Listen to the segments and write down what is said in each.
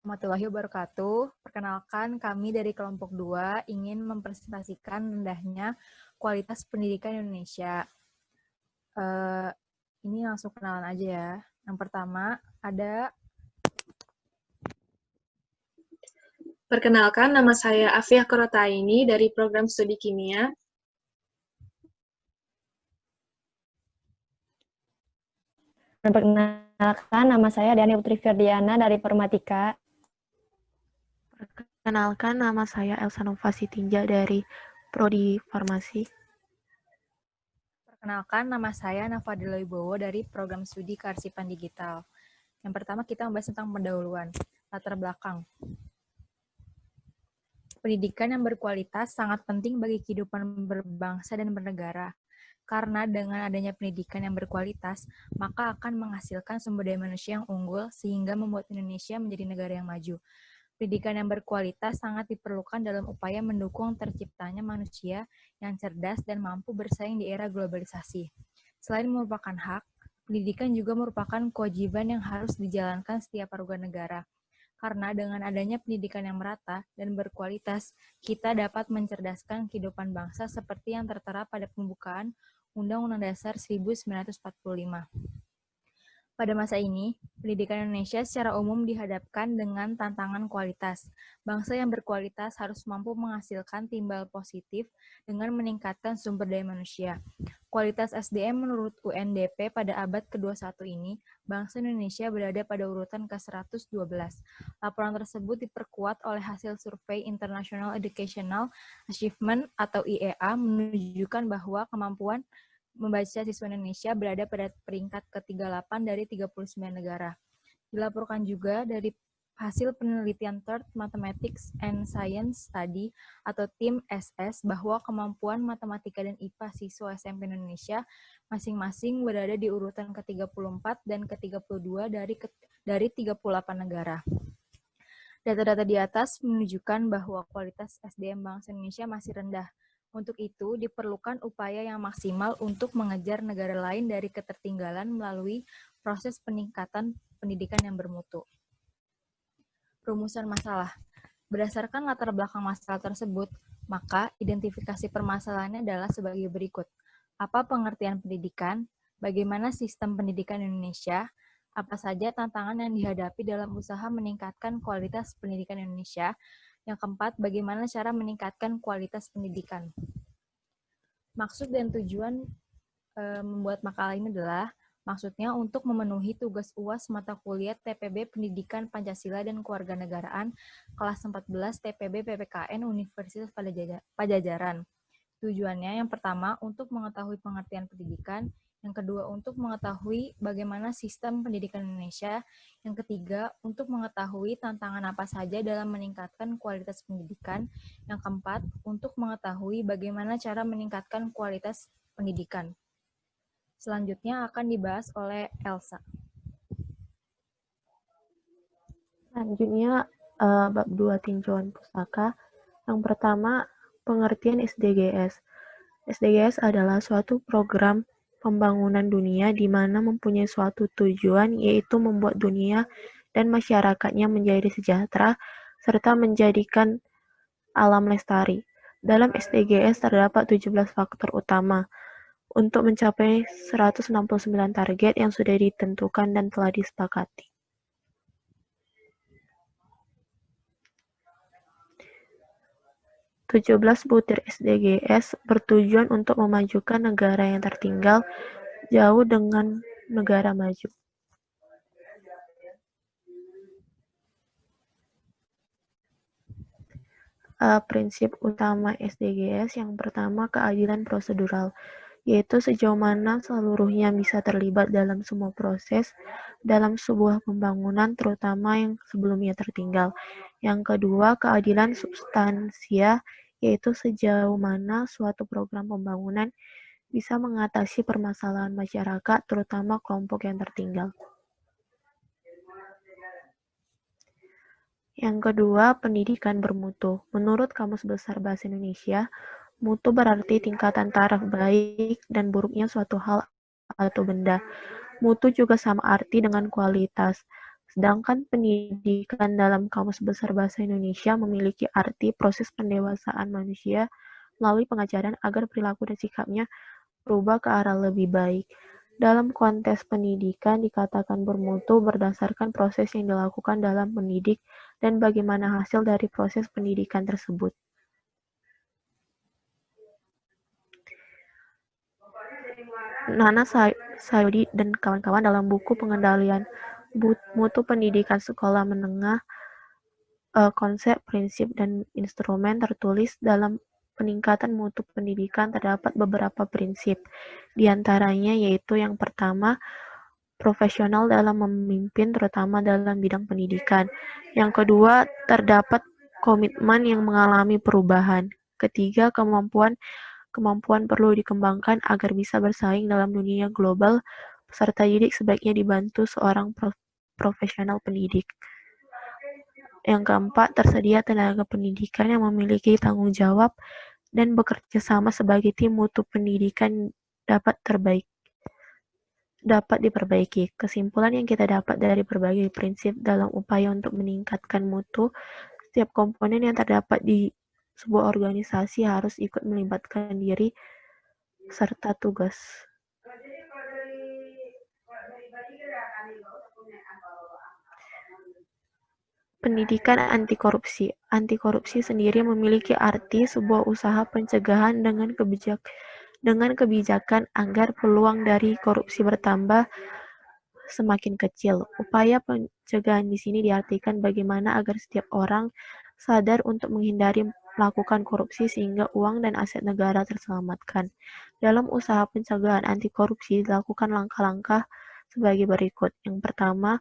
Warahmatullahi wabarakatuh. Perkenalkan, kami dari kelompok 2 ingin mempresentasikan rendahnya kualitas pendidikan Indonesia. Ini langsung kenalan aja ya. Yang pertama, ada Perkenalkan, nama saya Afiah Korotaini dari program studi kimia. Perkenalkan, nama saya Diani Putri Ferdiana dari Permatika. Perkenalkan, nama saya Elsa Nova Sitinja dari Prodi Farmasi. Perkenalkan, nama saya Nafadila Wibowo dari program studi kearsipan digital. Yang pertama, kita membahas tentang pendahuluan, latar belakang. Pendidikan yang berkualitas sangat penting bagi kehidupan berbangsa dan bernegara. Karena dengan adanya pendidikan yang berkualitas, maka akan menghasilkan sumber daya manusia yang unggul sehingga membuat Indonesia menjadi negara yang maju. Pendidikan yang berkualitas sangat diperlukan dalam upaya mendukung terciptanya manusia yang cerdas dan mampu bersaing di era globalisasi. Selain merupakan hak, pendidikan juga merupakan kewajiban yang harus dijalankan setiap warga negara. Karena dengan adanya pendidikan yang merata dan berkualitas, kita dapat mencerdaskan kehidupan bangsa seperti yang tertera pada pembukaan Undang-Undang Dasar 1945. Pada masa ini, pendidikan Indonesia secara umum dihadapkan dengan tantangan kualitas. Bangsa yang berkualitas harus mampu menghasilkan timbal positif dengan meningkatkan sumber daya manusia. Kualitas SDM menurut UNDP pada abad ke-21 ini, bangsa Indonesia berada pada urutan ke-112. Laporan tersebut diperkuat oleh hasil survei International Educational Achievement atau IEA menunjukkan bahwa kemampuan membaca siswa Indonesia berada pada peringkat ke-38 dari 39 negara. Dilaporkan juga dari hasil penelitian Third Mathematics and Science Study atau TIM SS bahwa kemampuan matematika dan IPA siswa SMP Indonesia masing-masing berada di urutan ke-34 dan ke-32 dari 38 negara. Data-data di atas menunjukkan bahwa kualitas SDM bangsa Indonesia masih rendah. Untuk itu, diperlukan upaya yang maksimal untuk mengejar negara lain dari ketertinggalan melalui proses peningkatan pendidikan yang bermutu. Rumusan masalah. Berdasarkan latar belakang masalah tersebut, maka identifikasi permasalahannya adalah sebagai berikut. Apa pengertian pendidikan? Bagaimana sistem pendidikan Indonesia? Apa saja tantangan yang dihadapi dalam usaha meningkatkan kualitas pendidikan Indonesia? Yang keempat, bagaimana cara meningkatkan kualitas pendidikan? Maksud dan tujuan membuat makalah ini adalah maksudnya untuk memenuhi tugas UAS mata kuliah TPB Pendidikan Pancasila dan Kewarganegaraan kelas 14 TPB PPKN Universitas Padjadjaran. Tujuannya yang pertama untuk mengetahui pengertian pendidikan, yang kedua untuk mengetahui bagaimana sistem pendidikan Indonesia, yang ketiga untuk mengetahui tantangan apa saja dalam meningkatkan kualitas pendidikan, yang keempat untuk mengetahui bagaimana cara meningkatkan kualitas pendidikan. Selanjutnya akan dibahas oleh Elsa. Selanjutnya, bab 2 tinjauan pustaka. Yang pertama, pengertian SDGs. SDGs adalah suatu program pembangunan dunia di mana mempunyai suatu tujuan, yaitu membuat dunia dan masyarakatnya menjadi sejahtera, serta menjadikan alam lestari. Dalam SDGs terdapat 17 faktor utama untuk mencapai 169 target yang sudah ditentukan dan telah disepakati. "17 butir SDGs bertujuan untuk memajukan negara yang tertinggal jauh dengan negara maju. Prinsip utama SDGs yang pertama, keadilan prosedural, yaitu sejauh mana seluruhnya bisa terlibat dalam semua proses dalam sebuah pembangunan, terutama yang sebelumnya tertinggal. Yang kedua, keadilan substansia, yaitu sejauh mana suatu program pembangunan bisa mengatasi permasalahan masyarakat, terutama kelompok yang tertinggal. Yang kedua, pendidikan bermutu. Menurut Kamus Besar Bahasa Indonesia, mutu berarti tingkatan taraf baik dan buruknya suatu hal atau benda. Mutu juga sama arti dengan kualitas. Sedangkan pendidikan dalam Kamus Besar Bahasa Indonesia memiliki arti proses pendewasaan manusia melalui pengajaran agar perilaku dan sikapnya berubah ke arah lebih baik. Dalam konteks pendidikan dikatakan bermutu berdasarkan proses yang dilakukan dalam mendidik dan bagaimana hasil dari proses pendidikan tersebut. Nana Sayodi dan kawan-kawan dalam buku Pengendalian Mutu Pendidikan Sekolah Menengah, konsep, prinsip, dan instrumen tertulis dalam peningkatan mutu pendidikan terdapat beberapa prinsip. Di antaranya yaitu yang pertama, profesional dalam memimpin terutama dalam bidang pendidikan. Yang kedua, terdapat komitmen yang mengalami perubahan. Ketiga, kemampuan perlu dikembangkan agar bisa bersaing dalam dunia global. Peserta didik sebaiknya dibantu seorang profesional pendidik. Yang keempat, tersedia tenaga pendidikan yang memiliki tanggung jawab dan bekerja sama sebagai tim mutu pendidikan dapat diperbaiki. Kesimpulan yang kita dapat dari berbagai prinsip dalam upaya untuk meningkatkan mutu, setiap komponen yang terdapat di sebuah organisasi harus ikut melibatkan diri serta tugas. Pendidikan anti korupsi. Anti korupsi sendiri memiliki arti sebuah usaha pencegahan dengan kebijakan agar peluang dari korupsi bertambah semakin kecil. Upaya pencegahan di sini diartikan bagaimana agar setiap orang sadar untuk menghindari melakukan korupsi sehingga uang dan aset negara terselamatkan. Dalam usaha pencegahan anti korupsi dilakukan langkah-langkah sebagai berikut. Yang pertama,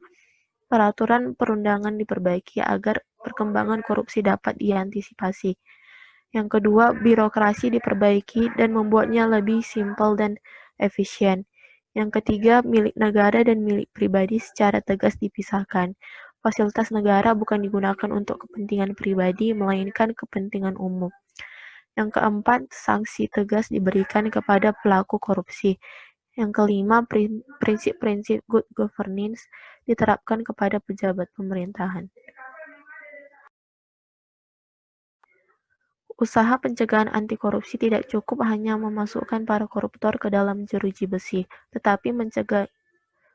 peraturan perundangan diperbaiki agar perkembangan korupsi dapat diantisipasi. Yang kedua, birokrasi diperbaiki dan membuatnya lebih simpel dan efisien. Yang ketiga, milik negara dan milik pribadi secara tegas dipisahkan. Fasilitas negara bukan digunakan untuk kepentingan pribadi, melainkan kepentingan umum. Yang keempat, sanksi tegas diberikan kepada pelaku korupsi. Yang kelima, prinsip-prinsip good governance diterapkan kepada pejabat pemerintahan. Usaha pencegahan anti korupsi tidak cukup hanya memasukkan para koruptor ke dalam jeruji besi, tetapi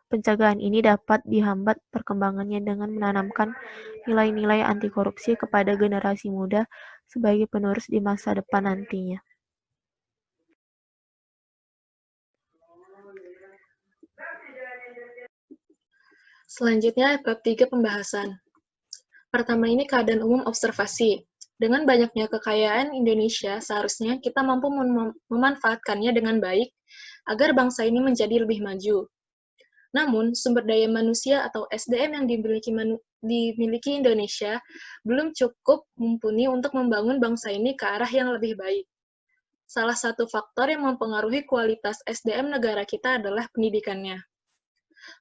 pencegahan ini dapat dihambat perkembangannya dengan menanamkan nilai-nilai anti korupsi kepada generasi muda sebagai penerus di masa depan nantinya. Selanjutnya, bab 3 pembahasan. Pertama ini keadaan umum observasi. Dengan banyaknya kekayaan Indonesia, seharusnya kita mampu memanfaatkannya dengan baik agar bangsa ini menjadi lebih maju. Namun, sumber daya manusia atau SDM yang dimiliki Indonesia belum cukup mumpuni untuk membangun bangsa ini ke arah yang lebih baik. Salah satu faktor yang mempengaruhi kualitas SDM negara kita adalah pendidikannya.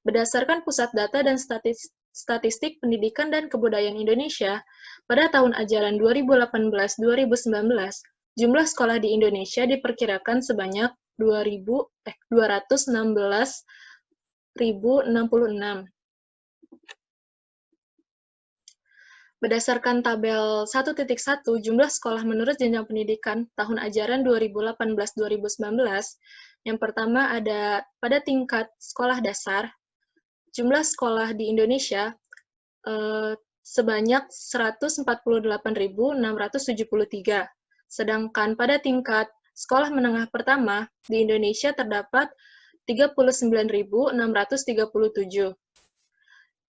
Berdasarkan Pusat Data dan Statistik Pendidikan dan Kebudayaan Indonesia, pada tahun ajaran 2018-2019, jumlah sekolah di Indonesia diperkirakan sebanyak 216.066. Berdasarkan tabel 1.1, jumlah sekolah menurut jenjang pendidikan tahun ajaran 2018-2019, yang pertama ada pada tingkat sekolah dasar, jumlah sekolah di Indonesia sebanyak 148.673. Sedangkan pada tingkat sekolah menengah pertama di Indonesia terdapat 39.637.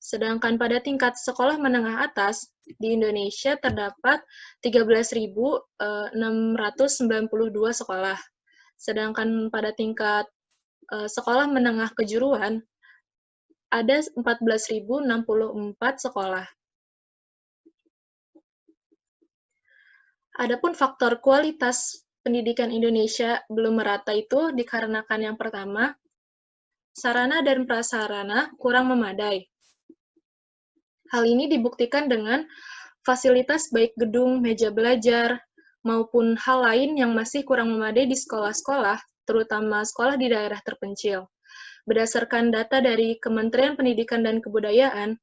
Sedangkan pada tingkat sekolah menengah atas di Indonesia terdapat 13.692 sekolah. Sedangkan pada tingkat sekolah menengah kejuruan ada 14.064 sekolah. Adapun faktor kualitas pendidikan Indonesia belum merata itu dikarenakan yang pertama, sarana dan prasarana kurang memadai. Hal ini dibuktikan dengan fasilitas baik gedung, meja belajar, maupun hal lain yang masih kurang memadai di sekolah-sekolah, terutama sekolah di daerah terpencil. Berdasarkan data dari Kementerian Pendidikan dan Kebudayaan,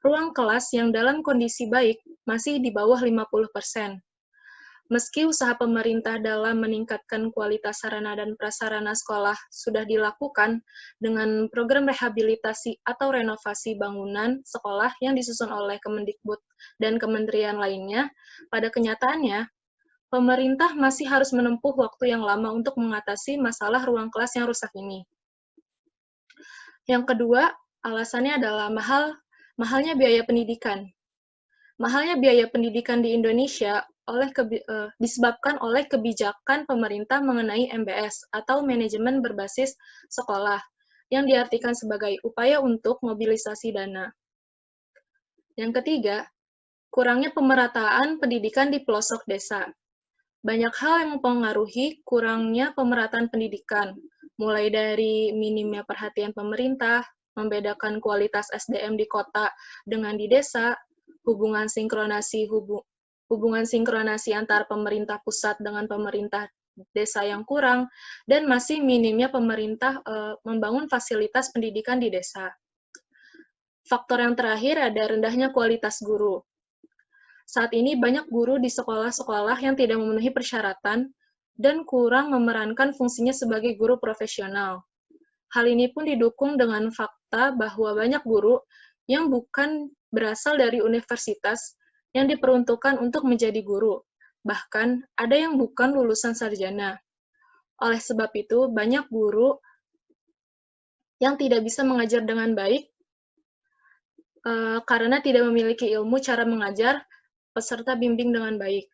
ruang kelas yang dalam kondisi baik masih di bawah 50%. Meski usaha pemerintah dalam meningkatkan kualitas sarana dan prasarana sekolah sudah dilakukan dengan program rehabilitasi atau renovasi bangunan sekolah yang disusun oleh Kemendikbud dan kementerian lainnya, pada kenyataannya, pemerintah masih harus menempuh waktu yang lama untuk mengatasi masalah ruang kelas yang rusak ini. Yang kedua, alasannya adalah mahalnya biaya pendidikan. Mahalnya biaya pendidikan di Indonesia disebabkan oleh kebijakan pemerintah mengenai MBS atau manajemen berbasis sekolah, yang diartikan sebagai upaya untuk mobilisasi dana. Yang ketiga, kurangnya pemerataan pendidikan di pelosok desa. Banyak hal yang mempengaruhi kurangnya pemerataan pendidikan, mulai dari minimnya perhatian pemerintah, membedakan kualitas SDM di kota dengan di desa, hubungan sinkronasi antar pemerintah pusat dengan pemerintah desa yang kurang, dan masih minimnya pemerintah membangun fasilitas pendidikan di desa. Faktor yang terakhir ada rendahnya kualitas guru. Saat ini banyak guru di sekolah-sekolah yang tidak memenuhi persyaratan dan kurang memerankan fungsinya sebagai guru profesional. Hal ini pun didukung dengan fakta bahwa banyak guru yang bukan berasal dari universitas yang diperuntukkan untuk menjadi guru. Bahkan, ada yang bukan lulusan sarjana. Oleh sebab itu, banyak guru yang tidak bisa mengajar dengan baik karena tidak memiliki ilmu cara mengajar peserta bimbing dengan baik.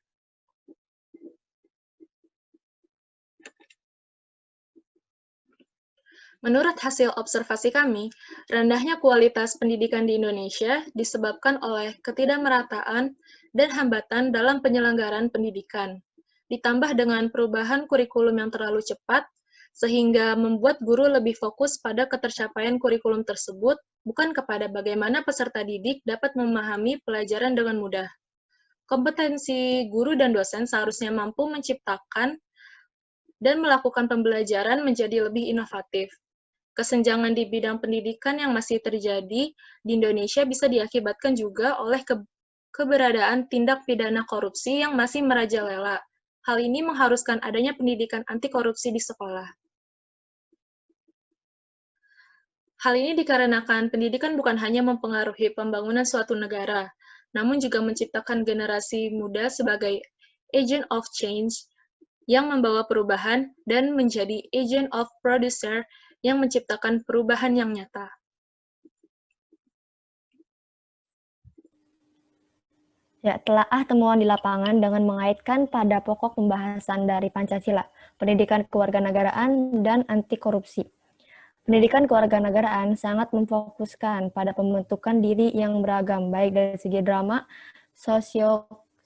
Menurut hasil observasi kami, rendahnya kualitas pendidikan di Indonesia disebabkan oleh ketidakmerataan dan hambatan dalam penyelenggaraan pendidikan, ditambah dengan perubahan kurikulum yang terlalu cepat, sehingga membuat guru lebih fokus pada ketercapaian kurikulum tersebut, bukan kepada bagaimana peserta didik dapat memahami pelajaran dengan mudah. Kompetensi guru dan dosen seharusnya mampu menciptakan dan melakukan pembelajaran menjadi lebih inovatif. Kesenjangan di bidang pendidikan yang masih terjadi di Indonesia bisa diakibatkan juga oleh keberadaan tindak pidana korupsi yang masih merajalela. Hal ini mengharuskan adanya pendidikan anti korupsi di sekolah. Hal ini dikarenakan pendidikan bukan hanya mempengaruhi pembangunan suatu negara, namun juga menciptakan generasi muda sebagai agent of change yang membawa perubahan dan menjadi agent of producer yang menciptakan perubahan yang nyata. Ya, telaah temuan di lapangan dengan mengaitkan pada pokok pembahasan dari Pancasila, pendidikan kewarganegaraan, dan anti korupsi. Pendidikan kewarganegaraan sangat memfokuskan pada pembentukan diri yang beragam, baik dari segi drama,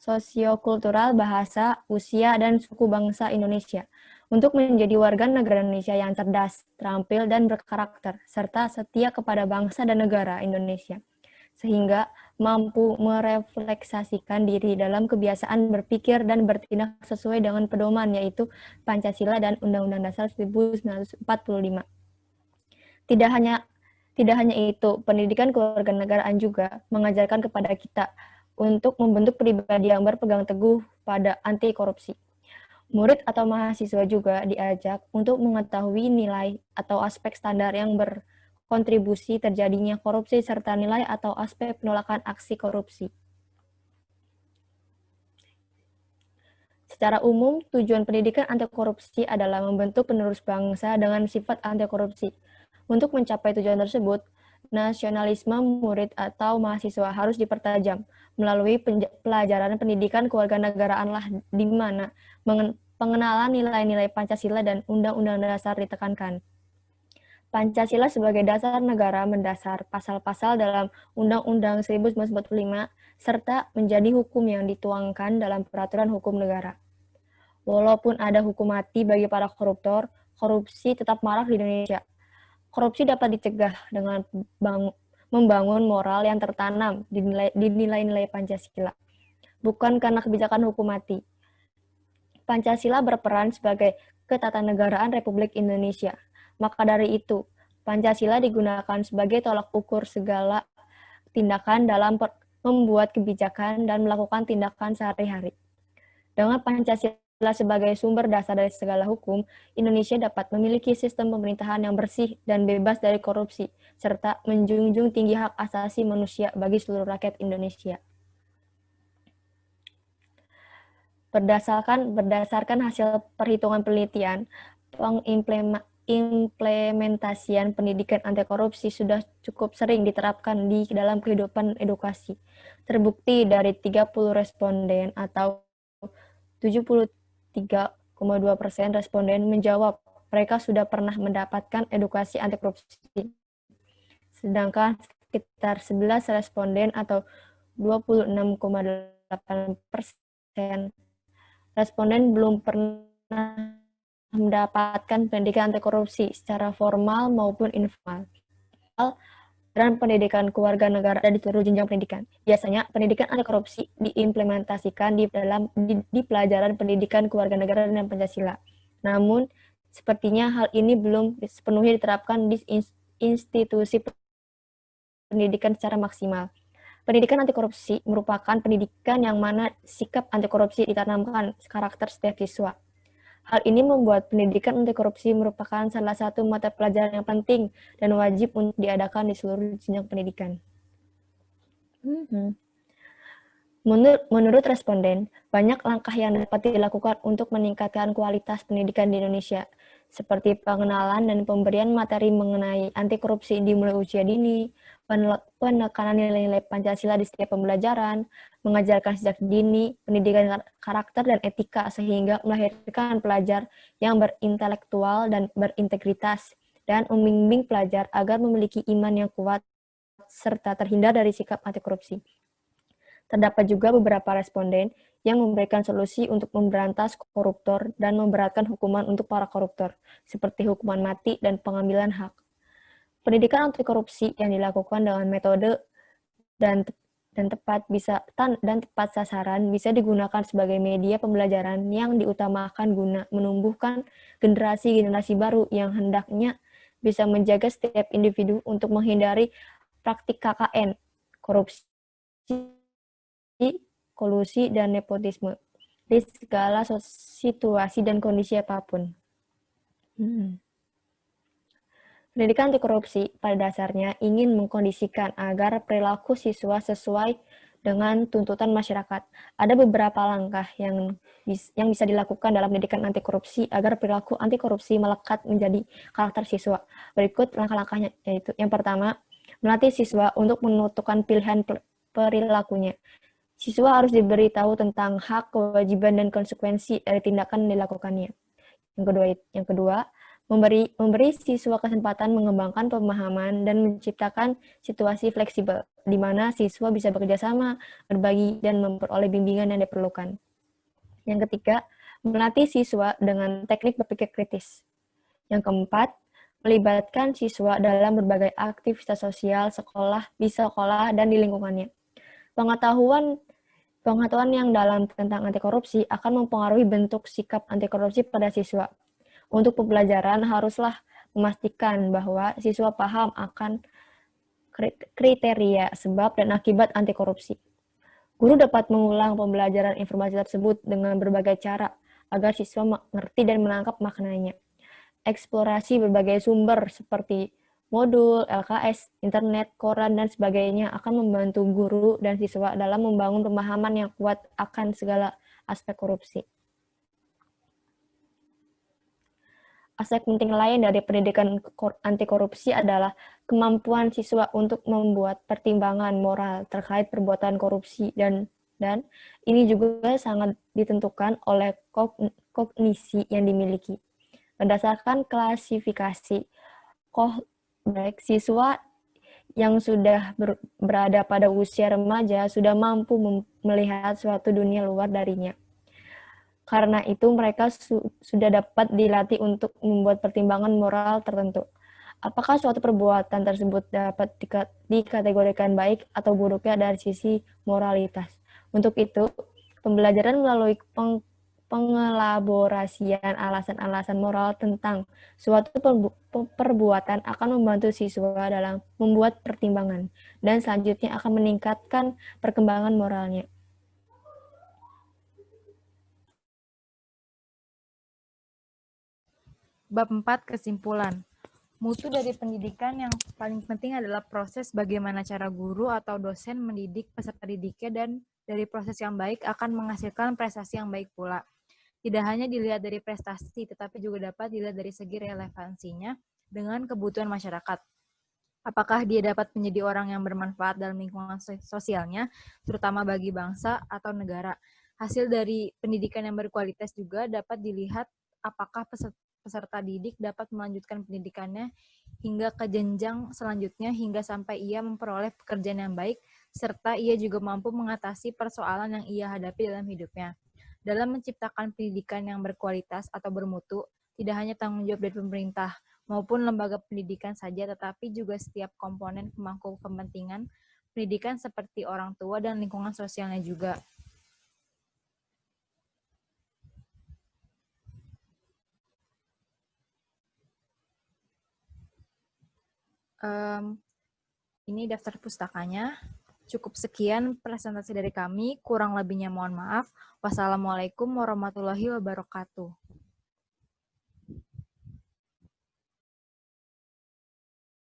sosiokultural, bahasa, usia, dan suku bangsa Indonesia, untuk menjadi warga negara Indonesia yang cerdas, terampil, dan berkarakter, serta setia kepada bangsa dan negara Indonesia, sehingga mampu merefleksasikan diri dalam kebiasaan berpikir dan bertindak sesuai dengan pedoman, yaitu Pancasila dan Undang-Undang Dasar 1945. Tidak hanya itu, pendidikan kewarganegaraan juga mengajarkan kepada kita untuk membentuk pribadi yang berpegang teguh pada anti korupsi. Murid atau mahasiswa juga diajak untuk mengetahui nilai atau aspek standar yang berkontribusi terjadinya korupsi serta nilai atau aspek penolakan aksi korupsi. Secara umum, tujuan pendidikan anti korupsi adalah membentuk penerus bangsa dengan sifat anti korupsi. Untuk mencapai tujuan tersebut, nasionalisme murid atau mahasiswa harus dipertajam melalui pelajaran pendidikan kewarganegaraanlah di mana pengenalan nilai-nilai Pancasila dan Undang-Undang Dasar ditekankan. Pancasila sebagai dasar negara mendasar pasal-pasal dalam Undang-Undang 1945 serta menjadi hukum yang dituangkan dalam peraturan hukum negara. Walaupun ada hukum mati bagi para koruptor, korupsi tetap marak di Indonesia. Korupsi dapat dicegah dengan membangun moral yang tertanam di nilai-nilai Pancasila, bukan karena kebijakan hukum mati. Pancasila berperan sebagai ketatanegaraan Republik Indonesia. Maka dari itu, Pancasila digunakan sebagai tolak ukur segala tindakan dalam membuat kebijakan dan melakukan tindakan sehari-hari. Dengan Pancasila sebagai sumber dasar dari segala hukum, Indonesia dapat memiliki sistem pemerintahan yang bersih dan bebas dari korupsi, serta menjunjung tinggi hak asasi manusia bagi seluruh rakyat Indonesia. Berdasarkan hasil perhitungan penelitian, implementasian pendidikan anti korupsi sudah cukup sering diterapkan di dalam kehidupan edukasi. Terbukti dari 30 responden atau 73,2% responden menjawab mereka sudah pernah mendapatkan edukasi anti korupsi. Sedangkan sekitar 11 responden atau 26,8% responden belum pernah mendapatkan pendidikan anti korupsi secara formal maupun informal dan pendidikan keluarga negara di seluruh jenjang pendidikan. Biasanya pendidikan anti korupsi diimplementasikan di pelajaran pendidikan keluarga negara dan Pancasila. Namun, sepertinya hal ini belum sepenuhnya diterapkan di institusi pendidikan secara maksimal. Pendidikan anti korupsi merupakan pendidikan yang mana sikap anti korupsi ditanamkan karakter setiap siswa. Hal ini membuat pendidikan anti korupsi merupakan salah satu mata pelajaran yang penting dan wajib untuk diadakan di seluruh jenjang pendidikan. Menurut responden, banyak langkah yang dapat dilakukan untuk meningkatkan kualitas pendidikan di Indonesia, seperti pengenalan dan pemberian materi mengenai anti korupsi dimulai usia dini, penekanan nilai-nilai Pancasila di setiap pembelajaran, mengajarkan sejak dini pendidikan karakter dan etika sehingga melahirkan pelajar yang berintelektual dan berintegritas, dan membimbing pelajar agar memiliki iman yang kuat serta terhindar dari sikap anti korupsi. Terdapat juga beberapa responden yang memberikan solusi untuk memberantas koruptor dan memberatkan hukuman untuk para koruptor, seperti hukuman mati dan pengambilan hak. Pendidikan anti korupsi yang dilakukan dengan metode dan tepat sasaran bisa digunakan sebagai media pembelajaran yang diutamakan guna menumbuhkan generasi-generasi baru yang hendaknya bisa menjaga setiap individu untuk menghindari praktik KKN, korupsi, kolusi, dan nepotisme di segala situasi dan kondisi apapun. Pendidikan anti korupsi pada dasarnya ingin mengkondisikan agar perilaku siswa sesuai dengan tuntutan masyarakat. Ada beberapa langkah yang bisa dilakukan dalam pendidikan anti korupsi agar perilaku anti korupsi melekat menjadi karakter siswa. Berikut langkah-langkahnya, yaitu yang pertama, melatih siswa untuk menentukan pilihan perilakunya. Siswa harus diberitahu tentang hak, kewajiban, dan konsekuensi dari tindakan yang dilakukannya. Yang kedua, memberi siswa kesempatan mengembangkan pemahaman dan menciptakan situasi fleksibel, di mana siswa bisa bekerja sama, berbagi, dan memperoleh bimbingan yang diperlukan. Yang ketiga, melatih siswa dengan teknik berpikir kritis. Yang keempat, melibatkan siswa dalam berbagai aktivitas sosial, di sekolah, dan di lingkungannya. Pengetahuan yang dalam tentang anti korupsi akan mempengaruhi bentuk sikap anti korupsi pada siswa. Untuk pembelajaran haruslah memastikan bahwa siswa paham akan kriteria, sebab, dan akibat anti korupsi. Guru dapat mengulang pembelajaran informasi tersebut dengan berbagai cara agar siswa mengerti dan menangkap maknanya. Eksplorasi berbagai sumber seperti modul, LKS, internet, koran, dan sebagainya akan membantu guru dan siswa dalam membangun pemahaman yang kuat akan segala aspek korupsi. Aspek penting lain dari pendidikan anti korupsi adalah kemampuan siswa untuk membuat pertimbangan moral terkait perbuatan korupsi dan ini juga sangat ditentukan oleh kognisi yang dimiliki. Berdasarkan klasifikasi baik siswa yang sudah berada pada usia remaja sudah mampu melihat suatu dunia luar darinya. Karena itu mereka sudah dapat dilatih untuk membuat pertimbangan moral tertentu. Apakah suatu perbuatan tersebut dapat dikategorikan baik atau buruknya dari sisi moralitas. Untuk itu, pembelajaran melalui pengelaborasian alasan-alasan moral tentang suatu perbuatan akan membantu siswa dalam membuat pertimbangan dan selanjutnya akan meningkatkan perkembangan moralnya. Bab 4 kesimpulan. Mutu dari pendidikan yang paling penting adalah proses bagaimana cara guru atau dosen mendidik peserta didiknya dan dari proses yang baik akan menghasilkan prestasi yang baik pula. Tidak hanya dilihat dari prestasi, tetapi juga dapat dilihat dari segi relevansinya dengan kebutuhan masyarakat. Apakah dia dapat menjadi orang yang bermanfaat dalam lingkungan sosialnya, terutama bagi bangsa atau negara. Hasil dari pendidikan yang berkualitas juga dapat dilihat apakah peserta didik dapat melanjutkan pendidikannya hingga ke jenjang selanjutnya hingga sampai ia memperoleh pekerjaan yang baik, serta ia juga mampu mengatasi persoalan yang ia hadapi dalam hidupnya. Dalam menciptakan pendidikan yang berkualitas atau bermutu, tidak hanya tanggung jawab dari pemerintah maupun lembaga pendidikan saja, tetapi juga setiap komponen pemangku kepentingan pendidikan seperti orang tua dan lingkungan sosialnya juga. Ini daftar pustakanya. Cukup sekian presentasi dari kami, kurang lebihnya mohon maaf. Wassalamualaikum warahmatullahi wabarakatuh.